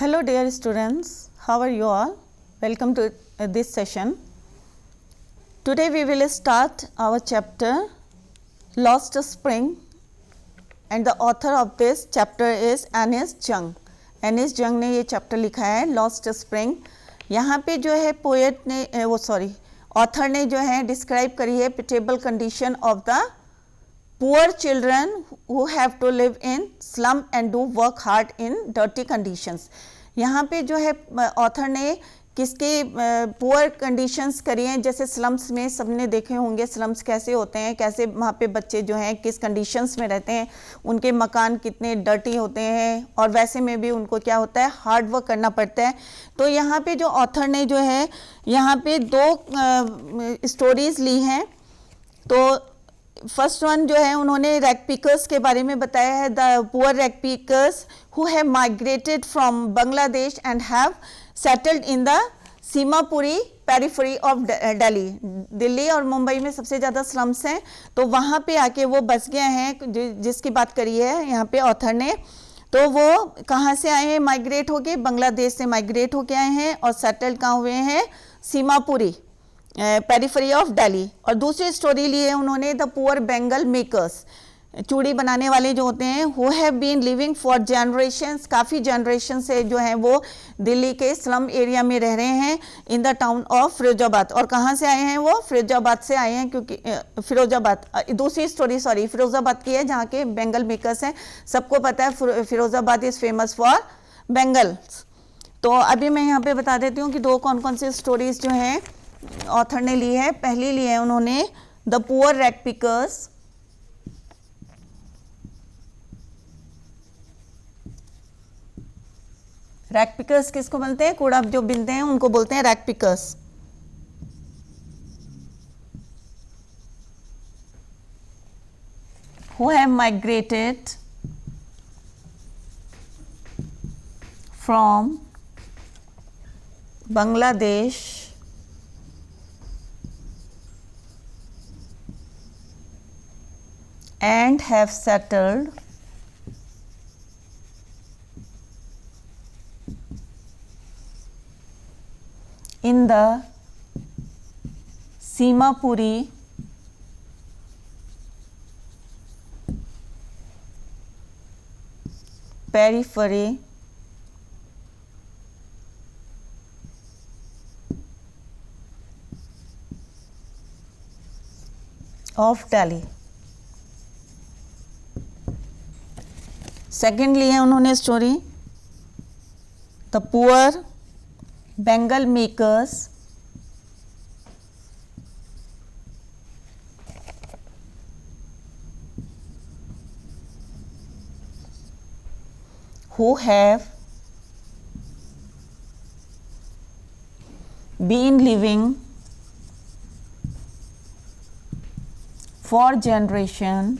Hello dear students, how are you all? Welcome to this session. Today we will start our chapter Lost Spring and the author of this chapter is Ernest Jung. Ernest Jung ने ये chapter लिखा है Lost Spring. यहाँ पे जो है poet ने author ने जो है describe करी है pitiable condition of the poor children who have to live in slum and do work hard in dirty conditions. यहाँ पे जो है ऑथर ने किसके पुअर कंडीशंस करी हैं, जैसे स्लम्स में सबने देखे होंगे स्लम्स कैसे होते हैं, कैसे वहाँ पे बच्चे जो हैं किस कंडीशंस में रहते हैं, उनके मकान कितने डर्टी होते हैं और वैसे में भी उनको क्या होता है हार्ड वर्क करना पड़ता है. तो यहाँ पे जो ऑथर ने जो है यहाँ पे दो स्टोरीज़ ली हैं. तो फर्स्ट वन जो है उन्होंने रैग पिकर्स के बारे में बताया है. The poor rag pickers who have migrated from Bangladesh and have settled in the Seemapuri periphery of Delhi. Delhi और मुंबई में सबसे ज़्यादा स्लम्स हैं, तो वहाँ पे आके वो बस गए हैं, जिसकी बात करी है यहाँ पे ऑथर ने. तो वो कहाँ से आए हैं, माइग्रेट होके, बांग्लादेश से माइग्रेट होके आए हैं और सेटल कहाँ हुए हैं, सीमापुरी पेरिफेरी ऑफ दिल्ली. और दूसरी स्टोरी ली है उन्होंने द पुअर बेंगल मेकर्स, चूड़ी बनाने वाले जो होते हैं, who have been living for generations, काफ़ी जनरेशन से जो हैं वो दिल्ली के स्लम एरिया में रह रहे हैं in the town of Firozabad. और कहाँ से आए हैं वो, फिरोजाबाद से आए हैं, क्योंकि फिरोजाबाद दूसरी स्टोरी फिरोजाबाद की है जहाँ के बेंगल मेकर्स हैं. सबको पता है Firozabad is famous for bangles. तो अभी मैं यहाँ पे बता देती हूँ कि दो कौन कौन सी स्टोरीज़ जो हैं ऑथर ने ली है. पहली ली है उन्होंने the poor rag pickers. Rag pickers किसको बोलते हैं, कूड़ा जो बिनते हैं उनको बोलते हैं rag pickers. Who have migrated from Bangladesh and have settled in the Simapuri periphery of Delhi. Secondly है उन्होंने story the poor Bengal makers who have been living for generation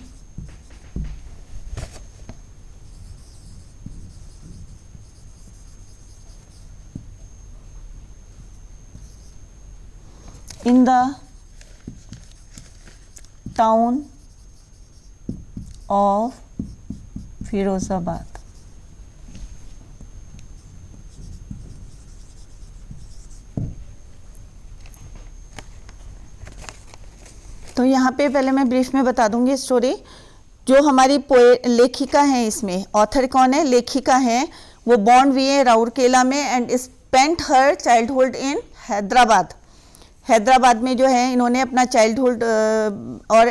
in the town of Firozabad. तो यहाँ पे पहले मैं brief में बता दूंगी स्टोरी. जो हमारी लेखिका है, इसमें ऑथर कौन है, लेखिका है, वो बॉर्न हुई है राउरकेला में एंड स्पेंट हर चाइल्डहुड इन हैदराबाद. हैदराबाद में जो है इन्होंने अपना चाइल्डहुड और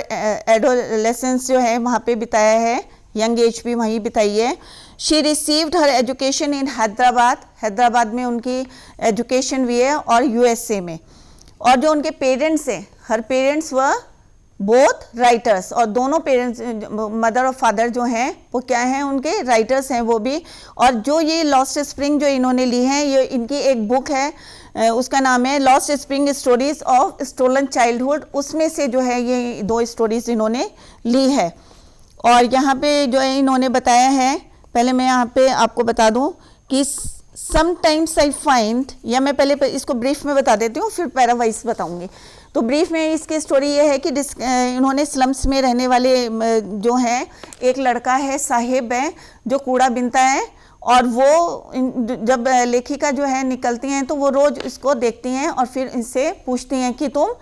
एडोलेसेंस जो है वहाँ पे बिताया है, यंग एज भी वहीं बिताई है. She received her education in Hyderabad, Hyderabad में उनकी एजुकेशन हुई है, और यूएसए में. और जो उनके पेरेंट्स हैं, हर पेरेंट्स व बोथ राइटर्स, और दोनों पेरेंट्स मदर और फादर जो हैं वो क्या हैं, उनके राइटर्स हैं वो भी. और जो ये लॉस्ट स्प्रिंग जो इन्होंने ली है, ये इनकी एक बुक है, उसका नाम है Lost Spring Stories of Stolen Childhood. उसमें से जो है ये दो स्टोरीज इन्होंने ली है. और यहाँ पे जो है इन्होंने बताया है, पहले मैं यहाँ पे आपको बता दूँ कि समटाइम्स आई फाइंड, या मैं पहले इसको ब्रीफ में बता देती हूँ फिर पैरावाइज बताऊँगी. तो ब्रीफ में इसकी स्टोरी ये है कि इन्होंने स्लम्स में रहने वाले जो हैं, एक लड़का है साहिब है जो कूड़ा बिनता है, और वो जब लेखिका जो है निकलती हैं तो वो रोज़ इसको देखती हैं और फिर इनसे पूछती हैं कि तुम,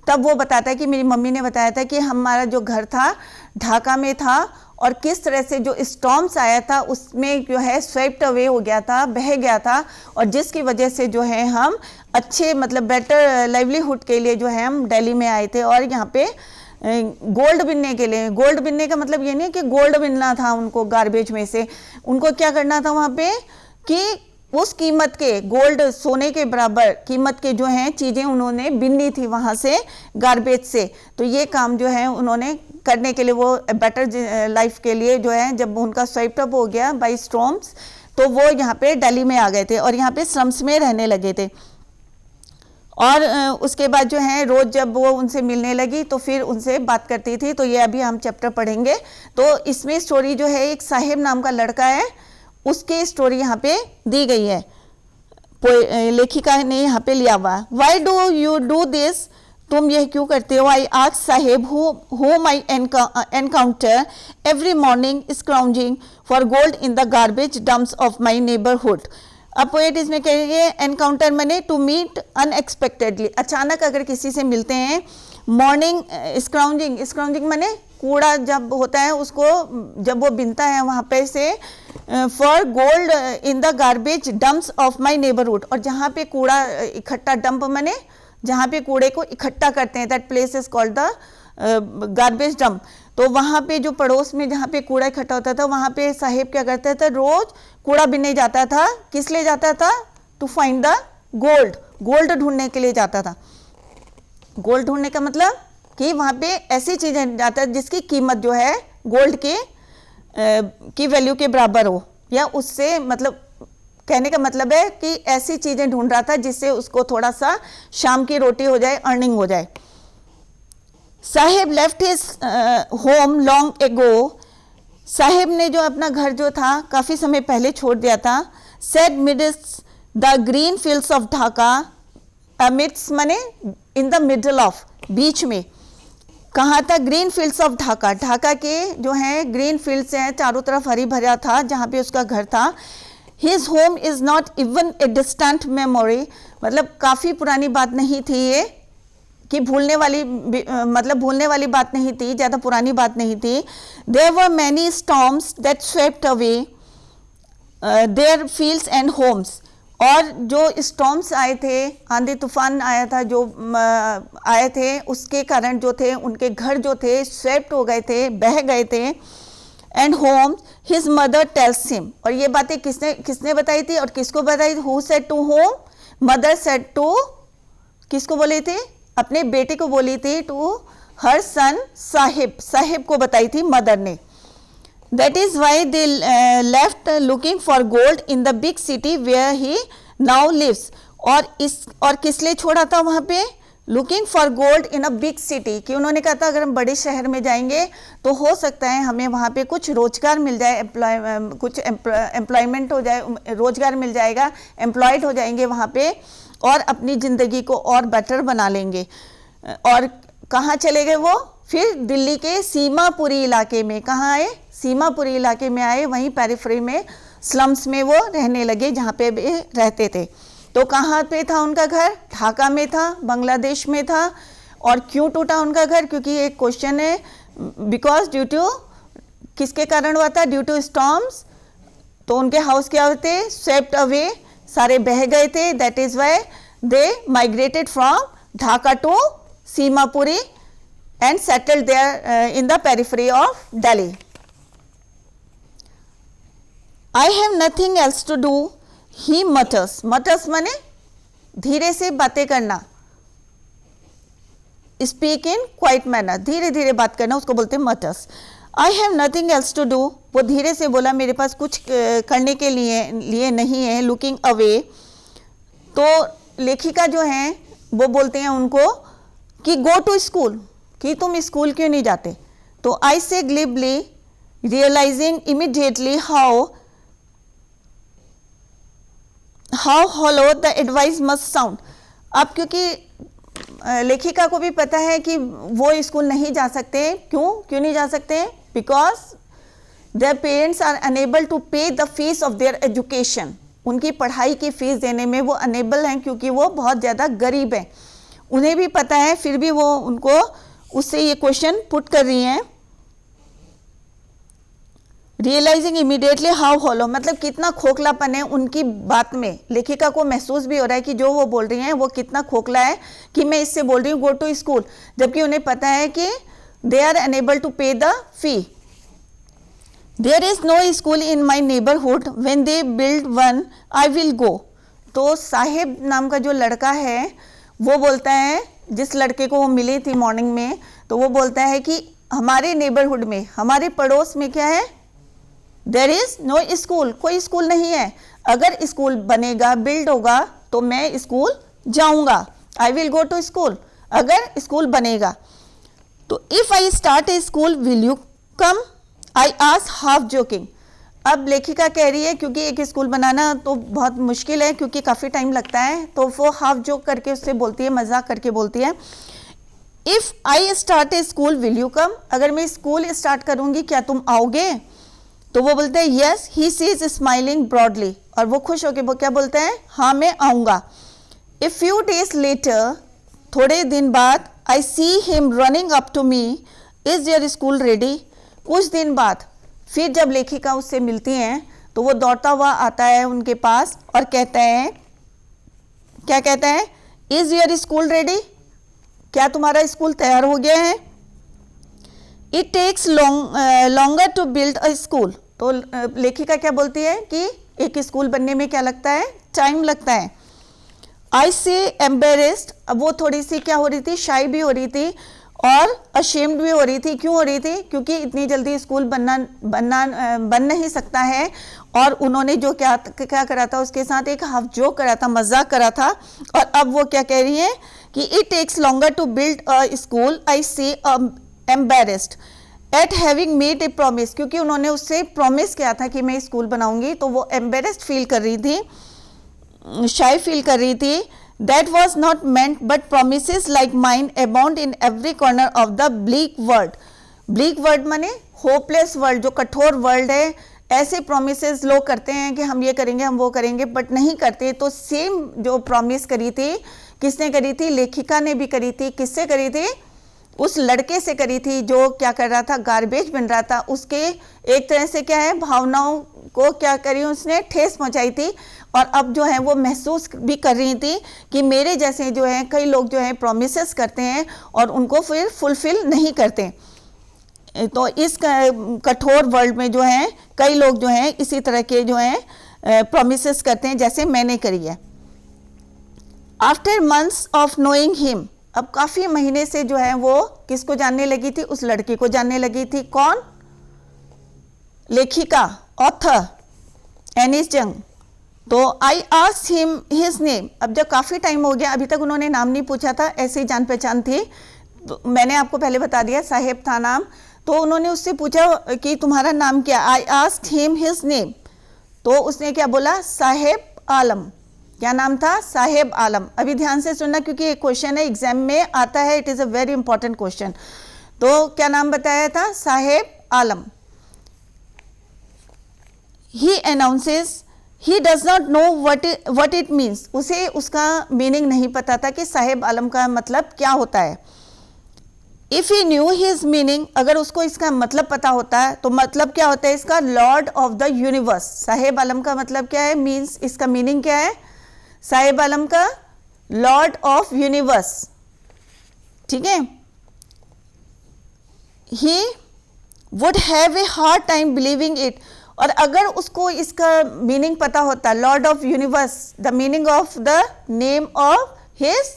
तब वो बताता है कि मेरी मम्मी ने बताया था कि हमारा जो घर था ढाका में था और किस तरह से जो स्टॉर्म्स आया था उसमें जो है स्वेप्ट अवे हो गया था, बह गया था, और जिसकी वजह से जो है हम अच्छे मतलब बेटर लाइवलीहुड के लिए जो है हम दिल्ली में आए थे और यहाँ पे गोल्ड बिनने के लिए। गोल्ड बिनने का मतलब ये नहीं कि गोल्ड बिनना था उनको गार्बेज में से, उनको क्या करना था वहाँ पे कि उस कीमत के, गोल्ड सोने के बराबर कीमत के जो हैं चीज़ें उन्होंने बिननी थी वहाँ से गार्बेज से। तो ये काम जो है उन्होंने करने के लिए वो बेटर लाइफ के लिए जो है जब उनका स्वाइप अप हो गया बाई स्टॉर्म्स तो वो यहाँ पे दिल्ली में आ गए थे और यहाँ पे स्लम्स में रहने लगे थे। और उसके बाद जो है रोज़ जब वो उनसे मिलने लगी तो फिर उनसे बात करती थी। तो ये अभी हम चैप्टर पढ़ेंगे। तो इसमें स्टोरी जो है एक साहिब नाम का लड़का है, उसकी स्टोरी यहाँ पे दी गई है, लेखिका ने यहाँ पे लिया हुआ। Why do you do this, तुम यह क्यों करते हो? I ask Sahib whom I encounter every morning scrounging for gold in the garbage dumps of my neighborhood। अब पोएट इसमें कहेंगे एनकाउंटर माने टू मीट अनएक्सपेक्टेडली, अचानक अगर किसी से मिलते हैं। मॉर्निंग स्क्राउंजिंग, स्क्राउंजिंग माने कूड़ा जब होता है उसको जब वो बिनता है वहाँ पे से for gold in the garbage dumps of my neighbourhood, और जहाँ पे कूड़ा इकट्ठा, डंप माने जहाँ पे कूड़े को इकट्ठा करते हैं, that place is called the garbage dump. तो वहाँ पे जो पड़ोस में जहाँ पे कूड़ा इकट्ठा होता था वहाँ पे साहिब क्या करता था, रोज कूड़ा बिनने जाता था। किस लिए जाता था? To find the gold, gold ढूंढने के लिए जाता था। गोल्ड ढूंढने का मतलब कि वहाँ पे ऐसी चीज़ें जाता है जिसकी कीमत जो है गोल्ड के की वैल्यू के बराबर हो, या उससे मतलब कहने का मतलब है कि ऐसी चीज़ें ढूंढ रहा था जिससे उसको थोड़ा सा शाम की रोटी हो जाए, अर्निंग हो जाए। Sahib left his home long ago, Sahib ने जो अपना घर जो था काफ़ी समय पहले छोड़ दिया था। Said amidst the green fields of Dhaka, amidst माने इन द मिडल ऑफ, बीच में। कहाँ था? Green fields of Dhaka, Dhaka के जो हैं ग्रीन फील्ड्स हैं, चारों तरफ हरी भरा था जहाँ पे उसका घर था। His home is not even a distant memory, मतलब काफ़ी पुरानी बात नहीं थी ये, कि भूलने वाली मतलब भूलने वाली बात नहीं थी, ज़्यादा पुरानी बात नहीं थी। There were many storms that swept away their fields and homes, और जो स्टॉर्म्स आए थे, आंधी तूफान आया था जो आए थे, उसके कारण जो थे उनके घर जो थे स्वेप्ट हो गए थे, बह गए थे। And home his mother tells him, और ये बातें किसने बताई थी और किसको बताई? Who said to home? Mother said to, किसको बोली थी? अपने बेटे को बोली थी, to her son Saheb, Saheb को बताई थी मदर ने। That is why they left looking for gold in the big city where he now lives, और किस लिए छोड़ा था वहाँ पे? Looking for gold in a big city, कि उन्होंने कहा था अगर हम बड़े शहर में जाएंगे तो हो सकता है हमें वहाँ पे कुछ रोजगार मिल जाए, कुछ एम्प्लॉयमेंट हो जाए, रोजगार मिल जाएगा, एम्प्लॉयड हो जाएंगे वहाँ पे और अपनी ज़िंदगी को और बेटर बना लेंगे। और कहाँ चले गए वो? फिर दिल्ली के सीमापुरी इलाके में। कहाँ आए? सीमापुरी इलाके में आए, वहीं पेरिफेरी में स्लम्स में वो रहने लगे जहाँ पे वे रहते थे। तो कहाँ पे था उनका घर? ढाका में था, बांग्लादेश में था। और क्यों टूटा उनका घर? क्योंकि एक क्वेश्चन है, बिकॉज ड्यू टू, किसके कारण हुआ था? Due to storms. तो उनके हाउस क्या होते? स्वेप्ट अवे, सारे बह गए थे। That is why they migrated from Dhaka to Seemapuri and settled there in the periphery of Delhi. I have nothing else to do, he matters, matters माने धीरे से बातें करना, स्पीक इन क्वाइट मैनर, धीरे धीरे बात करना, उसको बोलते हैं matters. I have nothing else to do, वो धीरे से बोला मेरे पास कुछ करने के लिए नहीं है। लुकिंग अवे, तो लेखिका जो हैं वो बोलते हैं उनको कि गो टू स्कूल, कि तुम स्कूल क्यों नहीं जाते? तो I say glibly, realising immediately how hollow the advice must sound. अब क्योंकि लेखिका को भी पता है कि वो स्कूल नहीं जा सकते, क्यों नहीं जा सकते? Because their parents are unable to pay the fees of their education, उनकी पढ़ाई की फीस देने में वो अनेबल हैं क्योंकि वो बहुत ज़्यादा गरीब हैं। उन्हें भी पता है, फिर भी वो उनको उससे ये क्वेश्चन पुट कर रही हैं। रियलाइजिंग इमीडिएटली हाउ हॉलो, मतलब कितना खोखलापन है उनकी बात में। लेखिका को महसूस भी हो रहा है कि जो वो बोल रही हैं वो कितना खोखला है कि मैं इससे बोल रही हूँ गो टू स्कूल, जबकि उन्हें पता है कि they are unable to pay the fee. There is no school in my neighbourhood, when they build one I will go. तो साहिब नाम का जो लड़का है वो बोलता है, जिस लड़के को वो मिली थी मॉर्निंग में, तो वो बोलता है कि हमारे नेबरहुड में, हमारे पड़ोस में क्या है, देयर इज नो स्कूल, कोई स्कूल नहीं है। अगर स्कूल बनेगा, बिल्ड होगा तो मैं स्कूल जाऊंगा, I will go to school, अगर स्कूल बनेगा। तो if I start a school will you come, I ask half joking. अब लेखिका कह रही है क्योंकि एक स्कूल बनाना तो बहुत मुश्किल है क्योंकि काफ़ी टाइम लगता है, तो वो हाफ जोक करके उससे बोलती है, मजाक करके बोलती है, if I start a school will you कम, अगर मैं स्कूल स्टार्ट करूँगी क्या तुम आओगे? तो वो बोलते हैं yes, he sees smiling broadly, और वो खुश होकर वो क्या बोलते हैं, हाँ मैं आऊँगा। ए फ्यू डेज लेटर, थोड़े दिन बाद, I see him running up to me, is your school ready. कुछ दिन बाद फिर जब लेखिका उससे मिलती हैं तो वो दौड़ता हुआ आता है उनके पास और कहता है, क्या कहता है, इज़ योर स्कूल रेडी, क्या तुम्हारा स्कूल तैयार हो गया है? It takes longer to build a school. तो लेखिका क्या बोलती है कि एक स्कूल बनने में क्या लगता है, टाइम लगता है। आई से एम्बेरेस्ड, अब वो थोड़ी सी क्या हो रही थी, शाई भी हो रही थी और अशेम्ड भी हो रही थी। क्यों हो रही थी? क्योंकि इतनी जल्दी स्कूल बन नहीं सकता है, और उन्होंने जो क्या करा था उसके साथ एक हाफ जोक करा था, मजाक करा था, और अब वो क्या कह रही है कि it takes longer to build a school, I see embarrassed at having made a promise, क्योंकि उन्होंने उससे प्रॉमिस किया था कि मैं स्कूल बनाऊंगी, तो वो एम्बेरेस्ड फील कर रही थी, शाई फील कर रही थी। That was not meant, but promises like mine abound in every corner of the bleak world. Bleak world माने होपलेस वर्ल्ड, जो कठोर वर्ल्ड है। ऐसे प्रोमिसेस लोग करते हैं कि हम ये करेंगे, हम वो करेंगे, बट नहीं करते। तो सेम जो प्रॉमिस करी थी, किसने करी थी? लेखिका ने भी करी थी। किससे करी थी? उस लड़के से करी थी जो क्या कर रहा था, गार्बेज बन रहा था। उसके एक तरह से क्या है, भावनाओं को क्या करी उसने, ठेस पहुंचाई थी। और अब जो है वो महसूस भी कर रही थी कि मेरे जैसे जो है कई लोग जो है प्रोमिसेस करते हैं और उनको फिर फुलफिल नहीं करते। तो इस कठोर वर्ल्ड में जो है कई लोग जो हैं इसी तरह के जो हैं प्रोमिसेस करते हैं जैसे मैंने करी है। After months of knowing him, अब काफ़ी महीने से जो है वो किसको जानने लगी थी? उस लड़के को जानने लगी थी। कौन? लेखिका, ऑथर एनिस जंग। तो I asked him his name, अब जब काफ़ी टाइम हो गया, अभी तक उन्होंने नाम नहीं पूछा था, ऐसे ही जान पहचान थी। तो मैंने आपको पहले बता दिया साहेब था नाम, तो उन्होंने उससे पूछा कि तुम्हारा नाम क्या? I asked him his name, तो उसने क्या बोला? साहेब आलम। क्या नाम था? साहेब आलम। अभी ध्यान से सुनना क्योंकि एक क्वेश्चन है, एग्जाम में आता है, it is a very important question. तो क्या नाम बताया था? Saheb Alam. He announces, he does not know what it means, उसे उसका मीनिंग नहीं पता था कि साहेब आलम का मतलब क्या होता है। If he new his meaning, अगर उसको इसका मतलब पता होता है तो मतलब क्या होता है इसका? Lord of the universe. Saheb Alam का मतलब क्या है? मीन्स इसका मीनिंग क्या है? साहेब आलम का लॉर्ड ऑफ यूनिवर्स, ठीक है। He would have a hard time believing it, और अगर उसको इसका मीनिंग पता होता, Lord of universe, the meaning of the name of his,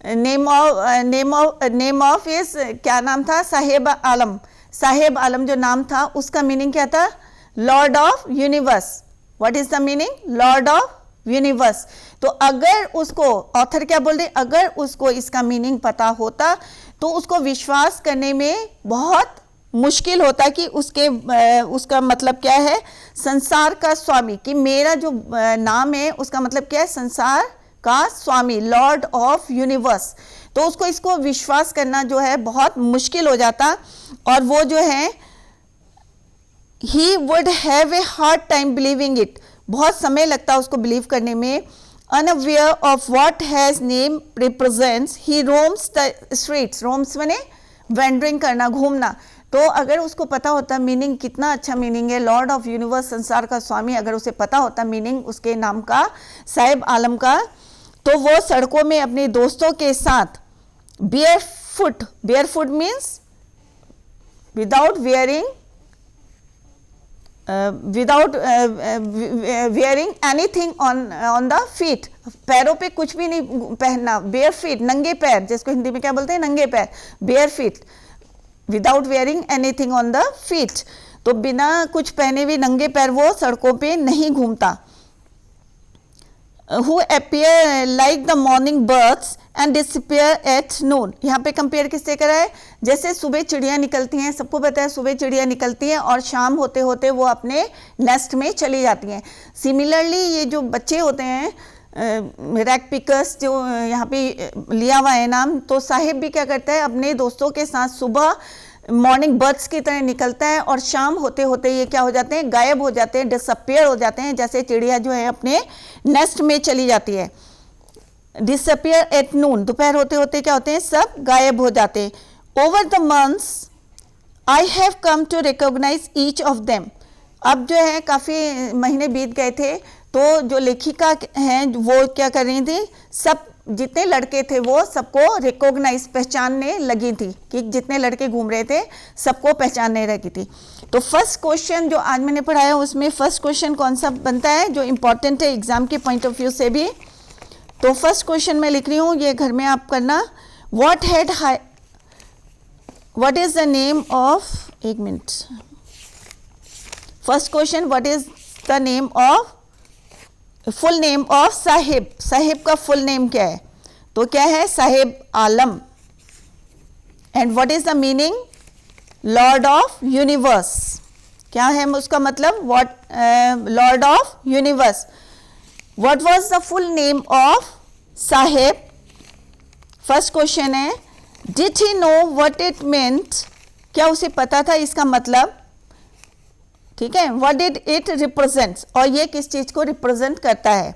name of his, क्या नाम था? साहेब आलम। साहेब आलम जो नाम था उसका मीनिंग क्या था? Lord of universe. What is the meaning? Lord of universe. तो अगर उसको, ऑथर क्या बोल रहे, अगर उसको इसका मीनिंग पता होता तो उसको विश्वास करने में बहुत मुश्किल होता कि उसका मतलब क्या है? संसार का स्वामी, कि मेरा जो नाम है उसका मतलब क्या है? संसार का स्वामी, लॉर्ड ऑफ यूनिवर्स। तो उसको इसको विश्वास करना जो है बहुत मुश्किल हो जाता, और वो जो है he would have a hard time believing it, बहुत समय लगता है उसको बिलीव करने में. Unaware of what has name represents he roams the streets, roams माने वेंडरिंग करना, घूमना. तो अगर उसको पता होता मीनिंग, कितना अच्छा मीनिंग है, लॉर्ड ऑफ यूनिवर्स, संसार का स्वामी, अगर उसे पता होता मीनिंग उसके नाम का, साहिब आलम का, तो वो सड़कों में अपने दोस्तों के साथ bear foot means without wearing wearing anything on the feet, पैरों पे कुछ भी नहीं पहनना, bare feet, नंगे पैर, जिसको हिंदी में क्या बोलते हैं, नंगे पैर, bare feet, without wearing anything on the feet. तो बिना कुछ पहने हुए नंगे पैर वो सड़कों पे नहीं घूमता. Who appear like the morning birds and disappear at noon. यहाँ पे कंपेयर किससे करा है, जैसे सुबह चिड़ियाँ निकलती हैं, सबको पता है सुबह चिड़ियाँ निकलती हैं और शाम होते होते वो अपने नेस्ट में चली जाती हैं. सिमिलरली ये जो बच्चे होते हैं रैक पिकर्स, जो यहाँ पे लिया हुआ है नाम, तो साहिब भी क्या करता है, अपने दोस्तों के साथ सुबह मॉर्निंग बर्ड्स की तरह निकलता है और शाम होते होते ये क्या हो जाते हैं, गायब हो जाते हैं, डिसअपियर हो जाते हैं, जैसे चिड़िया जो है अपने नेस्ट में चली जाती है. डिसअपियर एट नून, दोपहर होते होते क्या होते हैं, सब गायब हो जाते हैं. Over the months I have come to recognise each of them. अब जो है काफ़ी महीने बीत गए थे, तो जो लेखिका हैं वो क्या कर रही थी, सब जितने लड़के थे वो सबको रिकॉग्नाइज, पहचानने लगी थी, कि जितने लड़के घूम रहे थे सबको पहचानने लगी थी. तो फर्स्ट क्वेश्चन जो आज मैंने पढ़ाया उसमें फर्स्ट क्वेश्चन कौन सा बनता है, जो इम्पोर्टेंट है एग्जाम के पॉइंट ऑफ व्यू से भी. तो फर्स्ट क्वेश्चन मैं लिख रही हूँ, ये घर में आप करना. What is the name of, एक minute, first question, what is the name of, full name of Sahib. Sahib का फुल नेम क्या है, तो क्या है, Sahib Alam. And what is the meaning, lord of universe. क्या है उसका मतलब, what, lord of universe. What was the full name of Sahib. First question है, did he know what it meant, क्या उसे पता था इसका मतलब, ठीक है. व्हाट डिड इट रिप्रेजेंट्स, और ये किस चीज को रिप्रेजेंट करता है.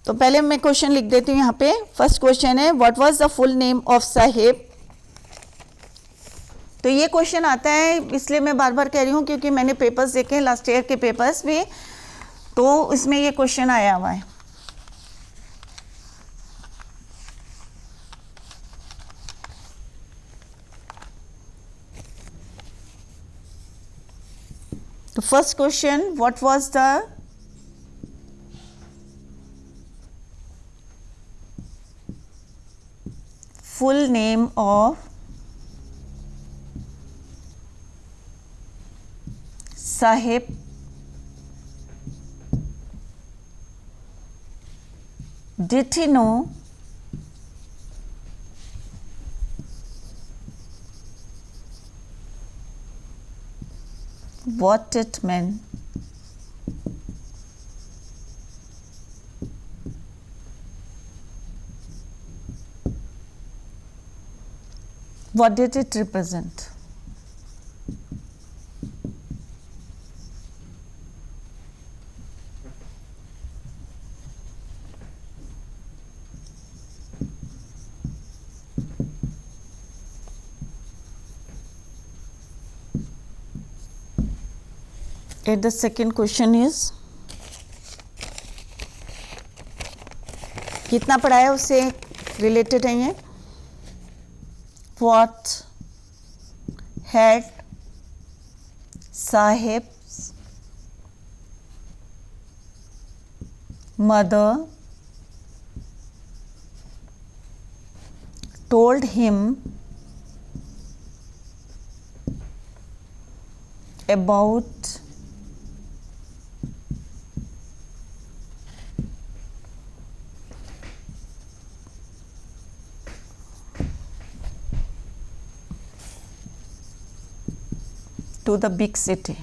तो पहले मैं क्वेश्चन लिख देती हूँ यहाँ पे. फर्स्ट क्वेश्चन है, what was the full name of Sahib. तो ये क्वेश्चन आता है, इसलिए मैं बार बार कह रही हूँ क्योंकि मैंने पेपर्स देखे हैं, लास्ट ईयर के पेपर्स भी, तो इसमें ये क्वेश्चन आया हुआ है. The first question, what was the full name of Sahib did he know what it meant? What did it represent? And the second question is, कितना पढ़ा है उससे रिलेटेड है ये. What had Sahib's mother told him about to the big city.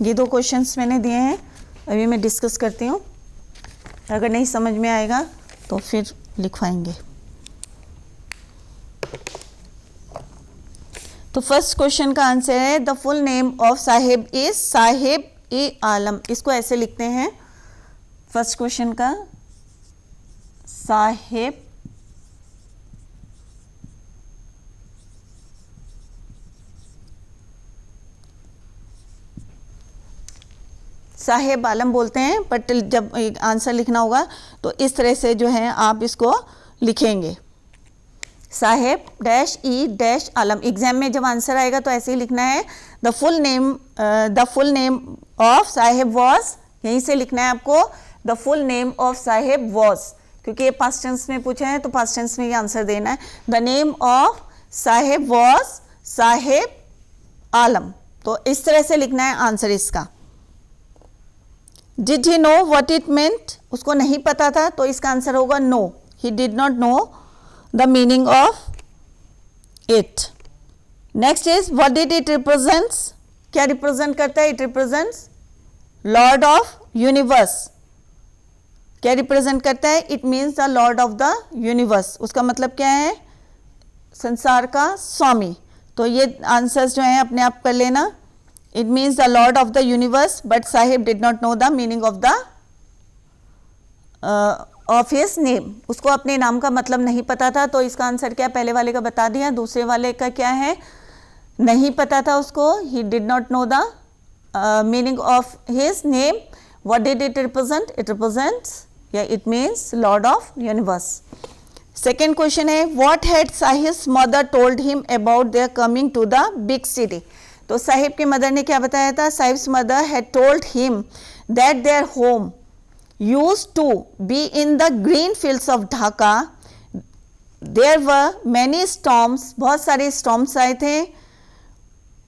ये दो questions मैंने दिए हैं, अभी मैं डिस्कस करती हूँ. अगर नहीं समझ में आएगा तो फिर लिखवाएंगे। तो फर्स्ट क्वेश्चन का आंसर है the full name of Sahib is Sahib e Alam. इसको ऐसे लिखते हैं, फर्स्ट क्वेश्चन का साहिब साहिब आलम बोलते हैं, बट जब आंसर लिखना होगा तो इस तरह से जो है आप इसको लिखेंगे, साहिब डैश ई डैश आलम। एग्जाम में जब आंसर आएगा तो ऐसे ही लिखना है the full name of Sahib was, यहीं से लिखना है आपको the full name of Sahib was, क्योंकि ये पास्ट टेंस में पूछा है तो पास्ट टेंस में ये आंसर देना है। The name of Sahib was Sahib Alam, तो इस तरह से लिखना है आंसर इसका। Did he know what it meant, उसको नहीं पता था तो इसका आंसर होगा no, he did not know the meaning of it. Next is what did it represents, क्या रिप्रेजेंट करता है, it represents lord of universe. क्या रिप्रेजेंट करता है, it means the lord of the universe, उसका मतलब क्या है, संसार का स्वामी। तो ये आंसर्स जो हैं अपने आप कर लेना। It means the Lord of the universe, but Sahib did not know the meaning of his name. उसको अपने नाम का मतलब नहीं पता था, तो इसका आंसर क्या, पहले वाले का बता दिया। दूसरे वाले का क्या है, नहीं पता था उसको, he did not know the meaning of his name. What did it represent? It represents, it means Lord of universe. Second question है, what had Sahib's mother told him about their coming to the big city? तो साहिब की mother ने क्या बताया था, Sahib's mother had told him that their home used to be in the green fields of Dhaka, there were many storms, बहुत सारे storms आए थे,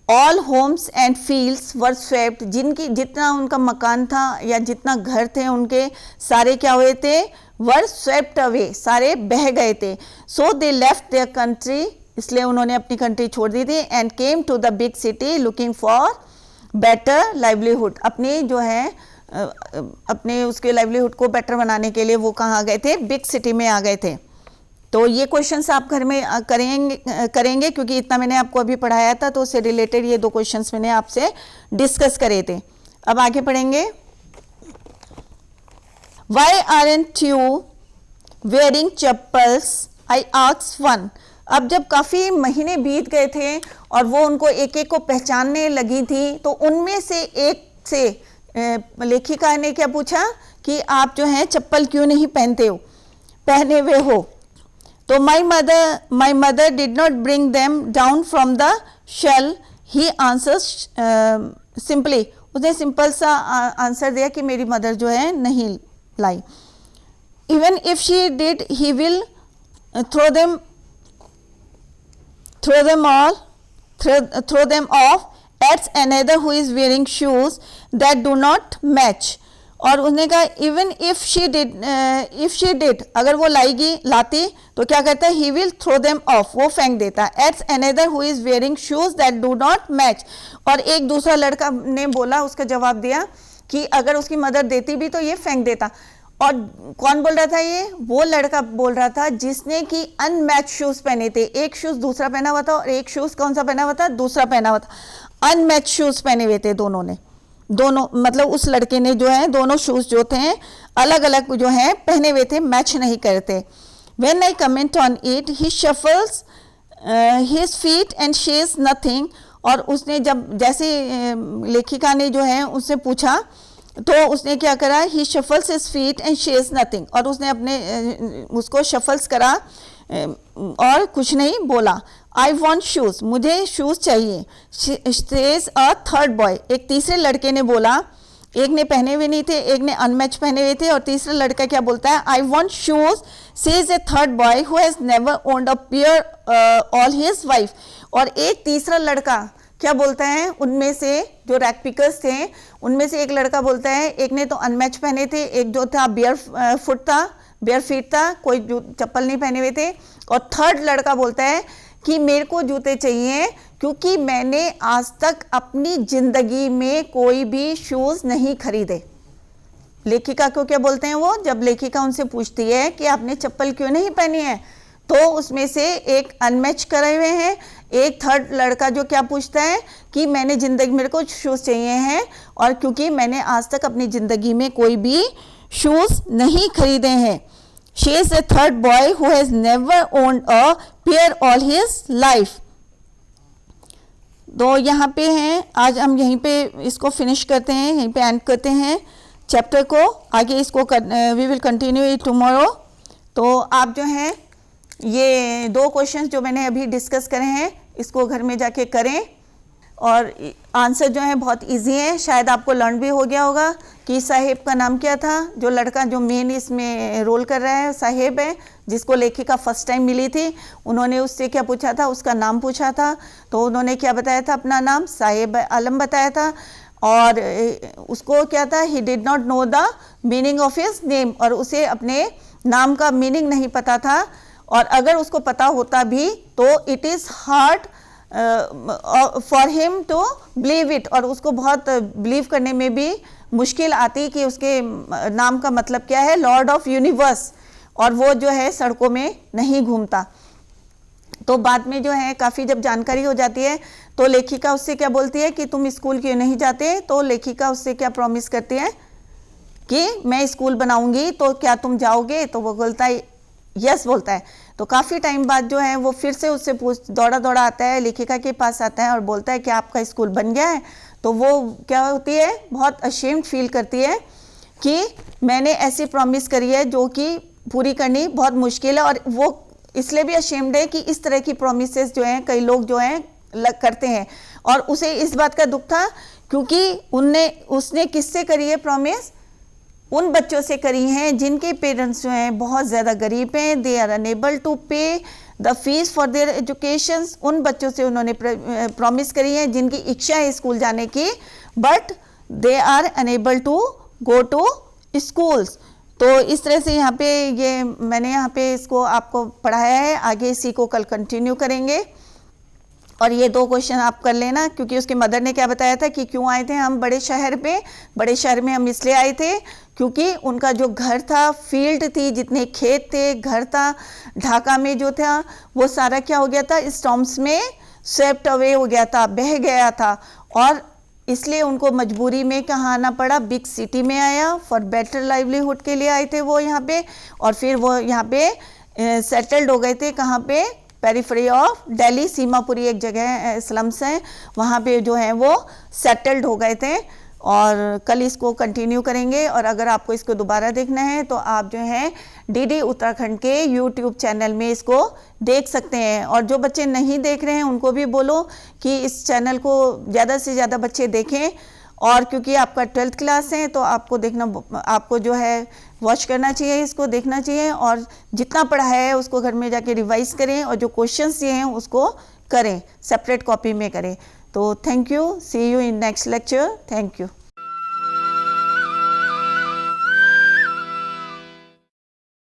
all homes and fields were swept, जिनकी जितना उनका मकान था या जितना घर थे उनके सारे क्या हुए थे, वर स्वेप्ट अवे, सारे बह गए थे। So they left their country, इसलिए उन्होंने अपनी कंट्री छोड़ दी थी, and came to the big city looking for better livelihood, अपने जो है अपने उसके लाइवलीहुड को बेटर बनाने के लिए वो कहाँ गए थे, बिग सिटी में आ गए थे। तो ये क्वेश्चंस आप घर में करेंगे क्योंकि इतना मैंने आपको अभी पढ़ाया था, तो उससे रिलेटेड ये दो क्वेश्चंस मैंने आपसे डिस्कस करे थे। अब आगे पढ़ेंगे, why aren't you wearing chappals, I asked one. अब जब काफ़ी महीने बीत गए थे और वो उनको एक एक को पहचानने लगी थी, तो उनमें से एक से लेखिका ने क्या पूछा कि आप जो हैं चप्पल क्यों नहीं पहने हुए हो। तो my mother did not bring them down from the shell, he answers simply, उसने सिंपल सा आंसर दिया कि मेरी मदर जो है नहीं लाई। Even if she did he will throw them off at another who is wearing shoes that do not match। और उसने कहा even if she did अगर वो लाती तो क्या करता है, he will throw them off, वो फेंक देता। at another who is wearing shoes that do not match, और एक दूसरा लड़का ने बोला, उसका जवाब दिया कि अगर उसकी मदर देती भी तो ये फेंक देता। और कौन बोल रहा था, ये वो लड़का बोल रहा था जिसने कि अनमैच शूज पहने थे, एक शूज दूसरा पहना हुआ था और एक शूज कौन सा पहना हुआ था, दूसरा पहना हुआ था। अनमैच शूज पहने हुए थे दोनों मतलब उस लड़के ने जो है दोनों शूज जो थे अलग अलग जो है पहने हुए थे, मैच नहीं करते। When I comment on it he shuffles his feet and says nothing, और उसने जब जैसे लेखिका ने जो है उससे पूछा तो उसने क्या करा, he shuffles his feet and says nothing, और उसने अपने उसको शफल्स करा और कुछ नहीं बोला। आई वॉन्ट शूज़, मुझे शूज़ चाहिए। सेज अ थर्ड बॉय, एक तीसरे लड़के ने बोला, एक ने पहने हुए नहीं थे, एक ने अनमैच पहने हुए थे, और तीसरा लड़का क्या बोलता है, I want shoes. Says A third boy who has never owned a pair all his wife, और एक तीसरा लड़का क्या बोलता है, उनमें से जो रैक पिकर्स थे उनमें से एक लड़का बोलता है, एक ने तो अनमैच पहने थे, एक जो था बेयर फीट था, कोई चप्पल नहीं पहने हुए थे, और थर्ड लड़का बोलता है कि मेरे को जूते चाहिए क्योंकि मैंने आज तक अपनी ज़िंदगी में कोई भी शूज़ नहीं खरीदे। लेखिका को क्या बोलते हैं वो, जब लेखिका उनसे पूछती है कि आपने चप्पल क्यों नहीं पहनी है, तो उसमें से एक अनमैच करे हुए हैं, एक थर्ड लड़का जो क्या पूछता है कि मेरे को शूज़ चाहिए हैं, और क्योंकि मैंने आज तक अपनी ज़िंदगी में कोई भी शूज़ नहीं खरीदे हैं। She is a third boy who has never owned a pair all his life. तो यहाँ पे हैं, आज हम यहीं पे इसको फिनिश करते हैं, यहीं पे एंड करते हैं चैप्टर को। आगे इसको we will continue it tomorrow. तो आप जो हैं ये 2 क्वेश्चंस जो मैंने अभी डिस्कस करे हैं इसको घर में जाके करें, और आंसर जो है बहुत इजी है। शायद आपको लर्न भी हो गया होगा कि साहेब का नाम क्या था, जो लड़का जो मेन इसमें रोल कर रहा है साहेब है, जिसको लेखिका फर्स्ट टाइम मिली थी। उन्होंने उससे क्या पूछा था, उसका नाम पूछा था, तो उन्होंने क्या बताया था, अपना नाम साहेब आलम बताया था, और उसको क्या था, ही did not know the meaning of his name, और उसे अपने नाम का मीनिंग नहीं पता था, और अगर उसको पता होता भी तो it is hard for him to believe it, और उसको बहुत बिलीव करने में भी मुश्किल आती कि उसके नाम का मतलब क्या है, लॉर्ड ऑफ यूनिवर्स, और वो जो है सड़कों में नहीं घूमता। तो बाद में जो है काफ़ी जब जानकारी हो जाती है तो लेखिका उससे क्या बोलती है कि तुम स्कूल क्यों नहीं जाते, तो लेखिका उससे क्या प्रॉमिस करती है कि मैं स्कूल बनाऊंगी, तो क्या तुम जाओगे, तो वो बोलता है यस बोलता है। तो काफ़ी टाइम बाद जो है वो फिर से उससे दौड़ा आता है, लेखिका के पास आता है और बोलता है कि आपका स्कूल बन गया है। तो वो क्या होती है, बहुत अशेम्ड फील करती है कि मैंने ऐसी प्रॉमिस करी है जो कि पूरी करनी बहुत मुश्किल है, और वो इसलिए भी अशेम्ड है कि इस तरह की प्रॉमिसेस जो हैं कई लोग जो हैं करते हैं, और उसे इस बात का दुख था क्योंकि उसने किससे करी है प्रॉमिस, उन बच्चों से करी हैं जिनके पेरेंट्स जो हैं बहुत ज़्यादा गरीब हैं, दे are unable to pay the fees for their education. उन बच्चों से उन्होंने प्रॉमिस करी है जिनकी इच्छा है स्कूल जाने की, but they are unable to go to schools. तो इस तरह से यहाँ पे ये मैंने यहाँ पे इसको आपको पढ़ाया है, आगे इसी को कल कंटिन्यू करेंगे। और ये 2 क्वेश्चन आप कर लेना, क्योंकि उसके मदर ने क्या बताया था कि क्यों आए थे हम बड़े शहर पे। बड़े शहर में हम इसलिए आए थे क्योंकि उनका जो घर था, फील्ड थी, जितने खेत थे, घर था, ढाका में जो था वो सारा क्या हो गया था, स्टॉर्म्स में स्वेप्ट अवे हो गया था, बह गया था, और इसलिए उनको मजबूरी में कहाँ आना पड़ा, बिग सिटी में आया, फॉर बेटर लाइवलीहुड के लिए आए थे वो यहाँ पे। और फिर वो यहाँ पे सेटल्ड हो गए थे, कहाँ पे, पेरिफेरी ऑफ दिल्ली, सीमापुरी एक जगह स्लम्स हैं, वहाँ पे जो है वो सेटल्ड हो गए थे। और कल इसको कंटिन्यू करेंगे, और अगर आपको इसको दोबारा देखना है तो आप जो है डीडी उत्तराखंड के यूट्यूब चैनल में इसको देख सकते हैं। और जो बच्चे नहीं देख रहे हैं उनको भी बोलो कि इस चैनल को ज़्यादा से ज़्यादा बच्चे देखें, और क्योंकि आपका 12th क्लास है तो आपको जो है वॉच करना चाहिए, इसको देखना चाहिए, और जितना पढ़ा है उसको घर में जाके रिवाइज करें, और जो क्वेश्चंस दिए हैं उसको करें, सेपरेट कॉपी में करें। तो thank you, see you in next lecture, thank you.